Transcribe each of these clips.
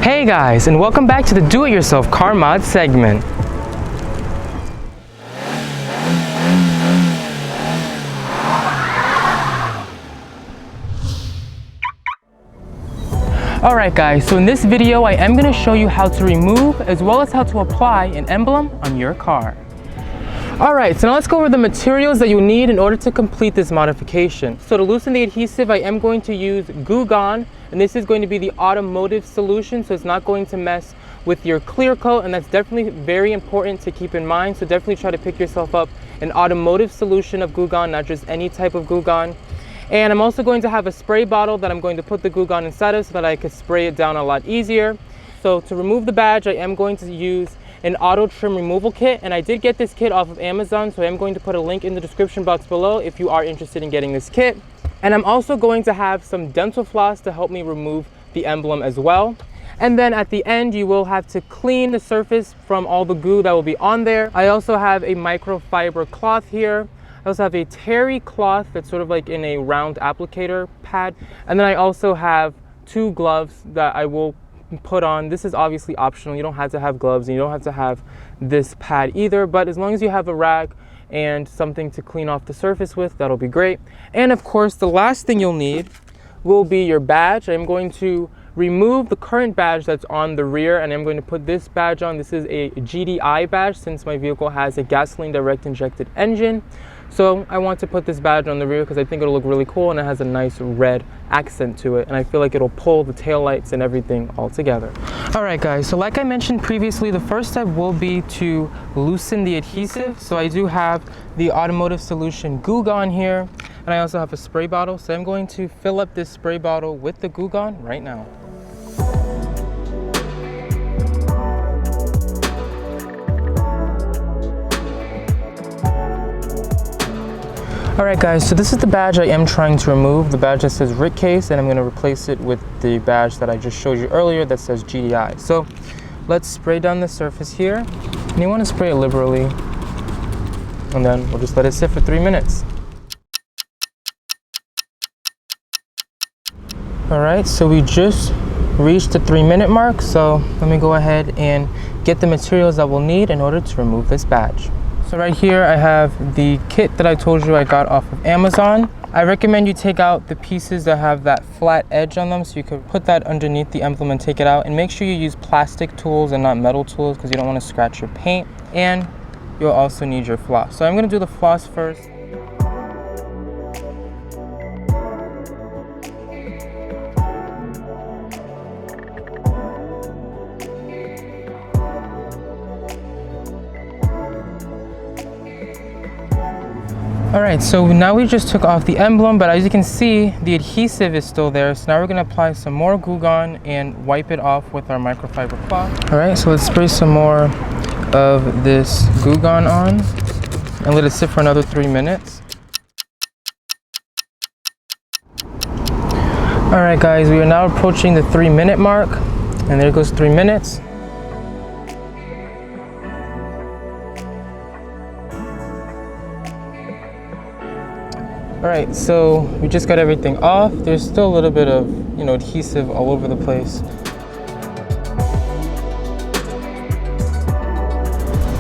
Hey guys, and welcome back to the Do-It-Yourself Car Mod segment. Alright guys, so in this video I am going to show you how to remove as well as how to apply an emblem on your car. Alright, so now let's go over the materials that you need in order to complete this modification. So to loosen the adhesive, I am going to use Goo Gone, and this is going to be the automotive solution, so it's not going to mess with your clear coat, and that's definitely very important to keep in mind. So definitely try to pick yourself up an automotive solution of Goo Gone, not just any type of Goo Gone. And I'm also going to have a spray bottle that I'm going to put the Goo Gone inside of so that I can spray it down a lot easier. So to remove the badge, I am going to use an auto trim removal kit, and I did get this kit off of Amazon, so I am going to put a link in the description box below if you are interested in getting this kit. And I'm also going to have some dental floss to help me remove the emblem as well. And then at the end, you will have to clean the surface from all the goo that will be on there. I also have a microfiber cloth here. I also have a terry cloth that's sort of like in a round applicator pad. And then I also have 2 gloves that I will put on. This is obviously optional. You don't have to have gloves and you don't have to have this pad either, but as long as you have a rag and something to clean off the surface with, that'll be great. And of course, the last thing you'll need will be your badge. I'm going to remove the current badge that's on the rear, and I'm going to put this badge on. This is a GDI badge since my vehicle has a gasoline direct injected engine. So I want to put this badge on the rear because I think it'll look really cool and it has a nice red accent to it, and I feel like it'll pull the taillights and everything all together. Alright guys, so like I mentioned previously, the first step will be to loosen the adhesive. So I do have the automotive solution Goo Gone here, and I also have a spray bottle. So I'm going to fill up this spray bottle with the Goo Gone right now. Alright guys, so this is the badge I am trying to remove, the badge that says Rick Case, and I'm going to replace it with the badge that I just showed you earlier that says GDI. So let's spray down the surface here, and you want to spray it liberally, and then we'll just let it sit for 3 minutes. Alright, so we just reached the 3-minute mark, so let me go ahead and get the materials that we'll need in order to remove this badge. So right here I have the kit that I told you I got off of Amazon. I recommend you take out the pieces that have that flat edge on them, so you could put that underneath the emblem and take it out. And make sure you use plastic tools and not metal tools because you don't want to scratch your paint. And you'll also need your floss. So I'm going to do the floss first. Alright, so now we just took off the emblem, but as you can see, the adhesive is still there. So now we're going to apply some more Goo Gone and wipe it off with our microfiber cloth. Alright, so let's spray some more of this Goo Gone on and let it sit for another 3 minutes. Alright guys, we are now approaching the 3-minute mark, and there goes 3 minutes. Alright, so we just got everything off. There's still a little bit of, adhesive all over the place.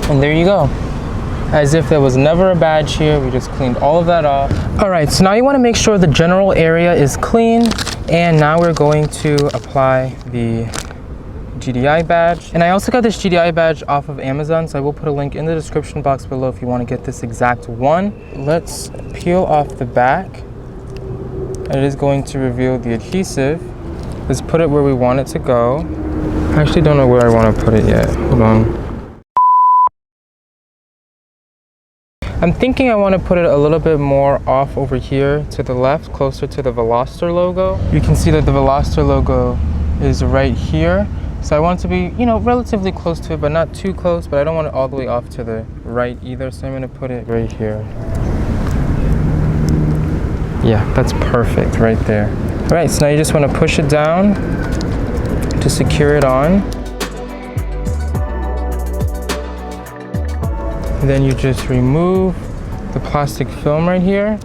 And there you go. As if there was never a badge here, we just cleaned all of that off. Alright, so now you want to make sure the general area is clean, and now we're going to apply the GDI badge. And I also got this GDI badge off of Amazon, so I will put a link in the description box below if you want to get this exact one. Let's peel off the back. It is going to reveal the adhesive. Let's put it where we want it to go. I actually don't know where I want to put it yet. Hold on. I'm thinking I want to put it a little bit more off over here to the left, closer to the Veloster logo. You can see that the Veloster logo is right here. So I want it to be, relatively close to it, but not too close, but I don't want it all the way off to the right either. So I'm going to put it right here. Yeah, that's perfect right there. All right, so now you just want to push it down to secure it on. Then you just remove the plastic film right here,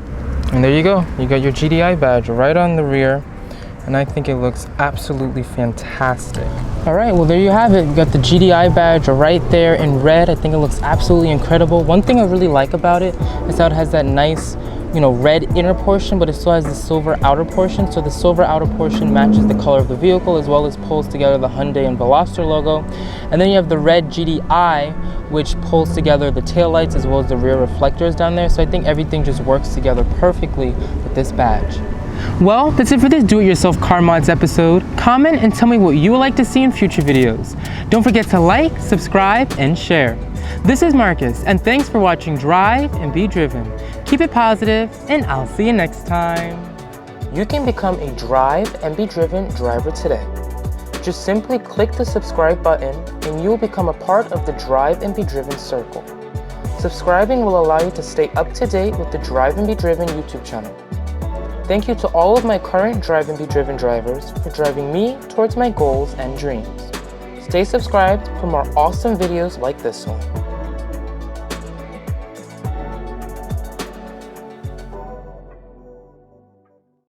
and there you go. You got your GDI badge right on the rear. and I think it looks absolutely fantastic. All right, well there you have it. You got the GDI badge right there in red. I think it looks absolutely incredible. One thing I really like about it is how it has that nice, red inner portion, but it still has the silver outer portion. So the silver outer portion matches the color of the vehicle, as well as pulls together the Hyundai and Veloster logo. And then you have the red GDI, which pulls together the taillights as well as the rear reflectors down there. So I think everything just works together perfectly with this badge. Well, that's it for this do-it-yourself car mods episode. Comment and tell me what you would like to see in future videos. Don't forget to like, subscribe, and share. This is Marcus, and thanks for watching Drive and Be Driven. Keep it positive, and I'll see you next time. You can become a Drive and Be Driven driver today. Just simply click the subscribe button, and you will become a part of the Drive and Be Driven circle. Subscribing will allow you to stay up to date with the Drive and Be Driven YouTube channel. Thank you to all of my current Drive and Be Driven drivers for driving me towards my goals and dreams. Stay subscribed for more awesome videos like this one.